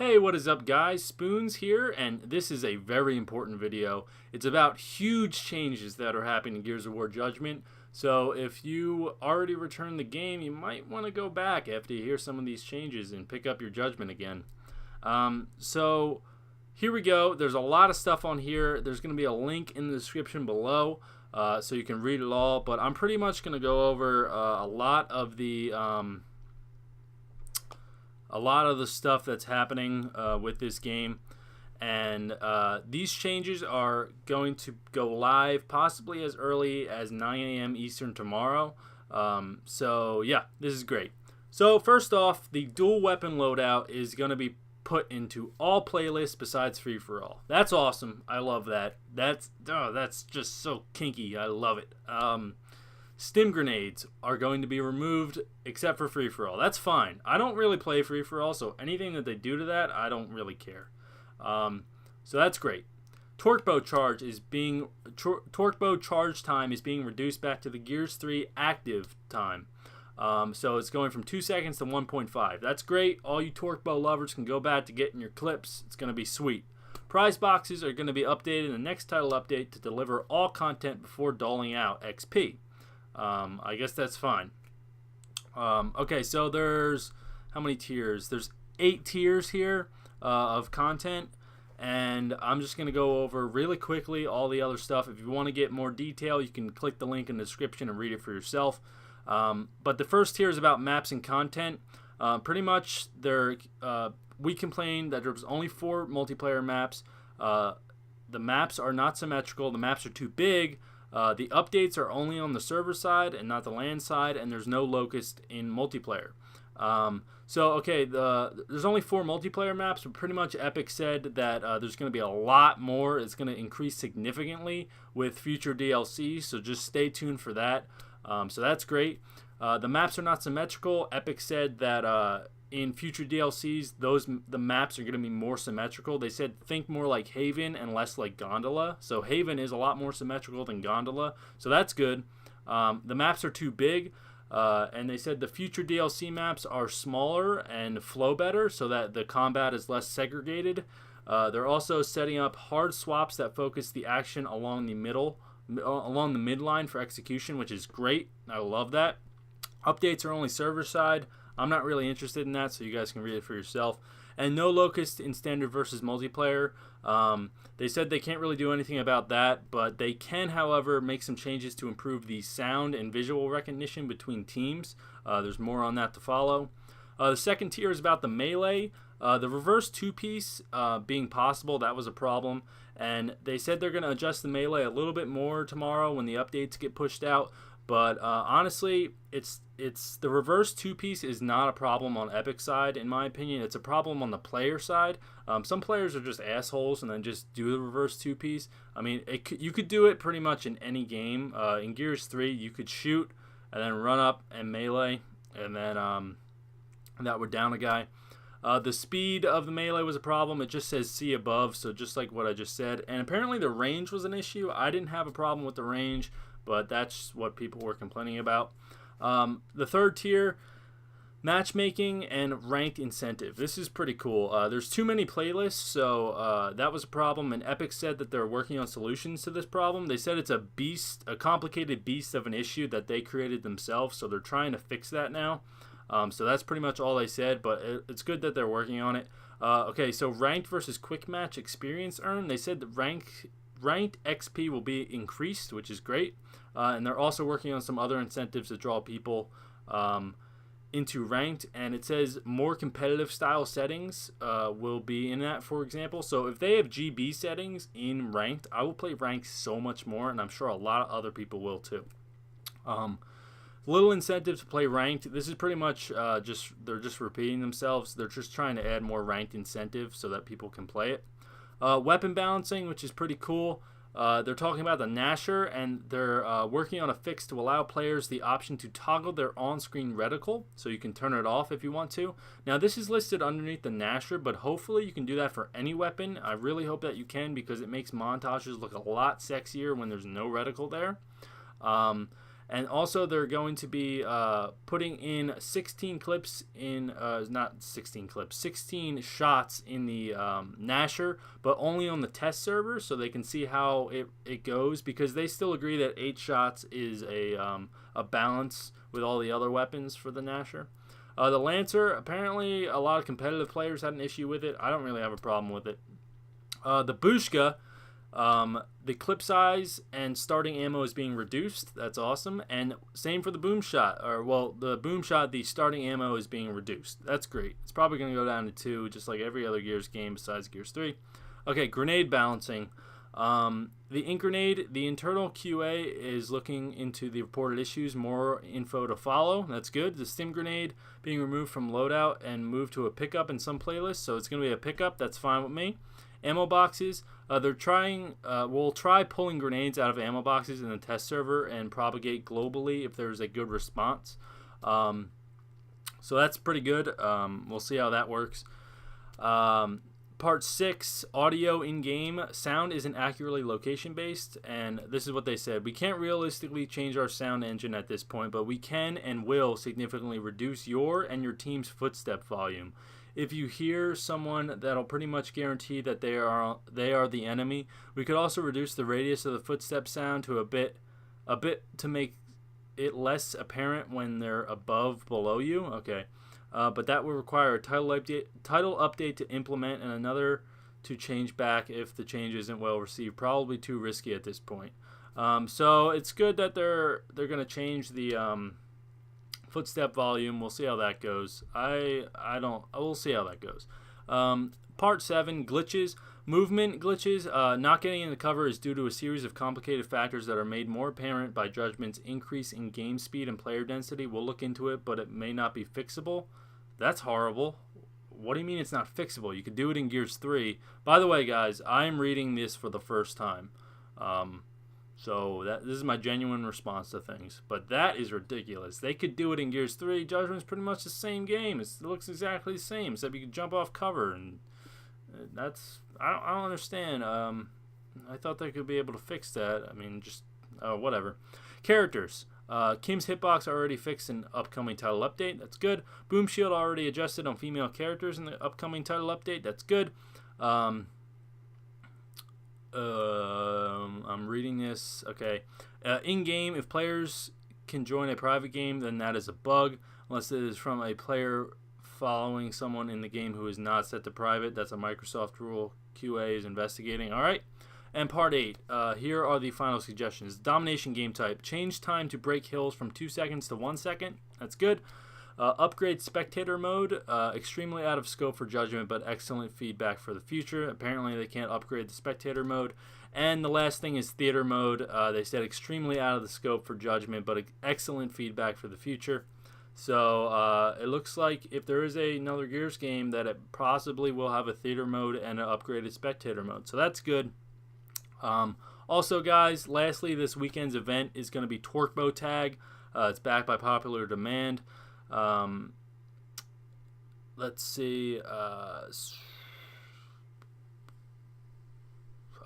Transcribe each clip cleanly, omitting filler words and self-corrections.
Hey, what is up guys? Spoons here, and this is a very important video. It's about huge changes that are happening in Gears of War Judgment. So if you already returned the game, you might want to go back after you hear some of these changes and pick up your Judgment again. So here we go. There's a lot of stuff on here. There's going to be a link in the description below so you can read it all. But I'm pretty much going to go over a lot of the stuff that's happening with this game, and these changes are going to go live possibly as early as 9 a.m. Eastern tomorrow. So yeah, this is great. So first off, the dual weapon loadout is going to be put into all playlists besides free for all. That's awesome. I love that. That's just so kinky. I love it. Stim grenades are going to be removed except for free-for-all. That's fine. I don't really play free-for-all, so anything that they do to that, I don't really care. So that's great. Torque bow charge time is being reduced back to the Gears 3 active time. So it's going from 2 seconds to 1.5. That's great. All you torque bow lovers can go back to getting your clips. It's going to be sweet. Prize boxes are going to be updated in the next title update to deliver all content before doling out XP. I guess that's fine. Okay, so there's how many tiers? There's 8 tiers here of content, and I'm just going to go over really quickly all the other stuff. If you want to get more detail, you can click the link in the description and read it for yourself. But the first tier is about maps and content. Pretty much, we complained that there was only 4 multiplayer maps. The maps are not symmetrical. The maps are too big. The updates are only on the server side and not the LAN side, and there's no locust in multiplayer. There's only 4 multiplayer maps, but pretty much Epic said that there's going to be a lot more. It's going to increase significantly with future DLC, so just stay tuned for that. So that's great. The maps are not symmetrical. Epic said that in future DLCs, the maps are going to be more symmetrical. They said think more like Haven and less like Gondola. So Haven is a lot more symmetrical than Gondola, so that's good. The maps are too big, and they said the future DLC maps are smaller and flow better so that the combat is less segregated. They're also setting up hard swaps that focus the action along the midline for execution, which is great. I love that. Updates are only server side. I'm not really interested in that, so you guys can read it for yourself. And no locust in standard versus multiplayer. They said they can't really do anything about that, but they can, however, make some changes to improve the sound and visual recognition between teams. There's more on that to follow. The second tier is about the melee. The reverse 2-piece being possible, that was a problem. And they said they're going to adjust the melee a little bit more tomorrow when the updates get pushed out. But honestly, it's the reverse 2-piece is not a problem on Epic side, in my opinion. It's a problem on the player side. Some players are just assholes and then just do the reverse 2-piece. I mean, you could do it pretty much in any game. In Gears 3, you could shoot and then run up and melee, and then that would down a guy. The speed of the melee was a problem. It just says see above, so just like what I just said. And apparently the range was an issue. I didn't have a problem with the range, but that's what people were complaining about. The third tier, matchmaking and ranked incentive. This is pretty cool. There's too many playlists, so that was a problem, and Epic said that they're working on solutions to this problem. They said it's a complicated beast of an issue that they created themselves, so they're trying to fix that now. So that's pretty much all they said, but it's good that they're working on it. Okay, so ranked versus quick match experience earned. They said that ranked XP will be increased, which is great. And they're also working on some other incentives to draw people into ranked. And it says more competitive style settings will be in that, for example. So if they have GB settings in ranked, I will play ranked so much more, and I'm sure a lot of other people will too. Little incentive to play ranked. This is pretty much they're just repeating themselves. They're just trying to add more ranked incentive so that people can play it. Weapon balancing, which is pretty cool. They're talking about the Nasher, and they're working on a fix to allow players the option to toggle their on-screen reticle, so you can turn it off if you want to. Now, this is listed underneath the Nasher, but hopefully you can do that for any weapon. I really hope that you can, because it makes montages look a lot sexier when there's no reticle there. And also they're going to be putting in 16 clips in, not 16 clips, 16 shots in the Nasher, but only on the test server, so they can see how it goes, because they still agree that 8 shots is a balance with all the other weapons for the Nasher. The Lancer, apparently a lot of competitive players had an issue with it. I don't really have a problem with it. The Bushka, the clip size and starting ammo is being reduced. That's awesome. And same for the boom shot, or well, the boom shot, the starting ammo is being reduced. That's great. It's probably going to go down to 2, just like every other Gears game besides Gears 3. Okay, grenade balancing. The ink grenade, the internal QA is looking into the reported issues. More info to follow. That's good. The stim grenade being removed from loadout and moved to a pickup in some playlists, so it's going to be a pickup. That's fine with me. Ammo boxes, they're trying, we'll try pulling grenades out of ammo boxes in the test server and propagate globally if there's a good response. So that's pretty good. We'll see how that works. Part 6, audio in-game. Sound isn't accurately location-based, and this is what they said. We can't realistically change our sound engine at this point, but we can and will significantly reduce your and your team's footstep volume. If you hear someone, that'll pretty much guarantee that they are the enemy. We could also reduce the radius of the footstep sound to a bit to make it less apparent when they're below you. Okay. But that will require a title update to implement, and another to change back if the change isn't well received. Probably too risky at this point. So it's good that they're going to change the footstep volume. We'll see how that goes. We'll see how that goes. Part 7, glitches. Movement glitches. Not getting in the cover is due to a series of complicated factors that are made more apparent by Judgment's increase in game speed and player density. We'll look into it, but it may not be fixable. That's horrible. What do you mean it's not fixable? You could do it in Gears 3. By the way, guys, I am reading this for the first time. So this is my genuine response to things. But that is ridiculous. They could do it in Gears 3. Judgment's pretty much the same game. It looks exactly the same, except you can jump off cover, and that's... I don't understand. I thought they could be able to fix that. I mean, just whatever. Characters. Kim's hitbox already fixed in upcoming title update. That's good. Boom shield already adjusted on female characters in the upcoming title update. That's good. I'm reading this. Okay. In-game, if players can join a private game, then that is a bug. Unless it is from a player following someone in the game who is not set to private. That's a Microsoft rule QA is investigating. All right. And part 8, here are the final suggestions. Domination game type. Change time to break hills from 2 seconds to 1 second. That's good. Upgrade spectator mode. Extremely out of scope for Judgment, but excellent feedback for the future. Apparently they can't upgrade the spectator mode. And the last thing is theater mode. They said extremely out of the scope for Judgment, but excellent feedback for the future. So it looks like if there is another Gears game, that it possibly will have a theater mode and an upgraded spectator mode. So that's good. Also, guys, lastly, this weekend's event is going to be Torque Tag. It's backed by popular demand. Let's see.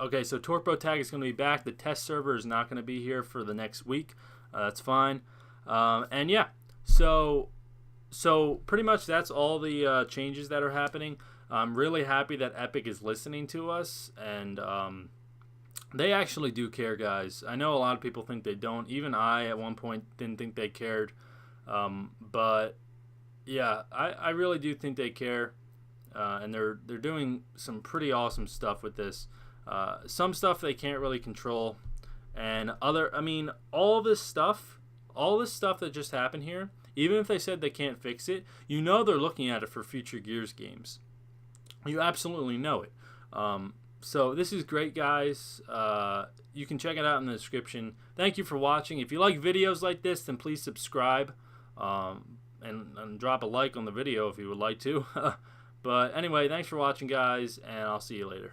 Okay, so Torque Tag is going to be back. The test server is not going to be here for the next week. That's fine. And yeah, so pretty much that's all the changes that are happening. I'm really happy that Epic is listening to us, and they actually do care, guys. I know a lot of people think they don't. Even I, at one point, didn't think they cared. But yeah, I really do think they care, and they're doing some pretty awesome stuff with this. Some stuff they can't really control, and all this stuff that just happened here. Even if they said they can't fix it, you know they're looking at it for future Gears games. You absolutely know it. So this is great, guys. You can check it out in the description. Thank you for watching. If you like videos like this, then please subscribe and drop a like on the video if you would like to. But anyway, thanks for watching, guys, and I'll see you later.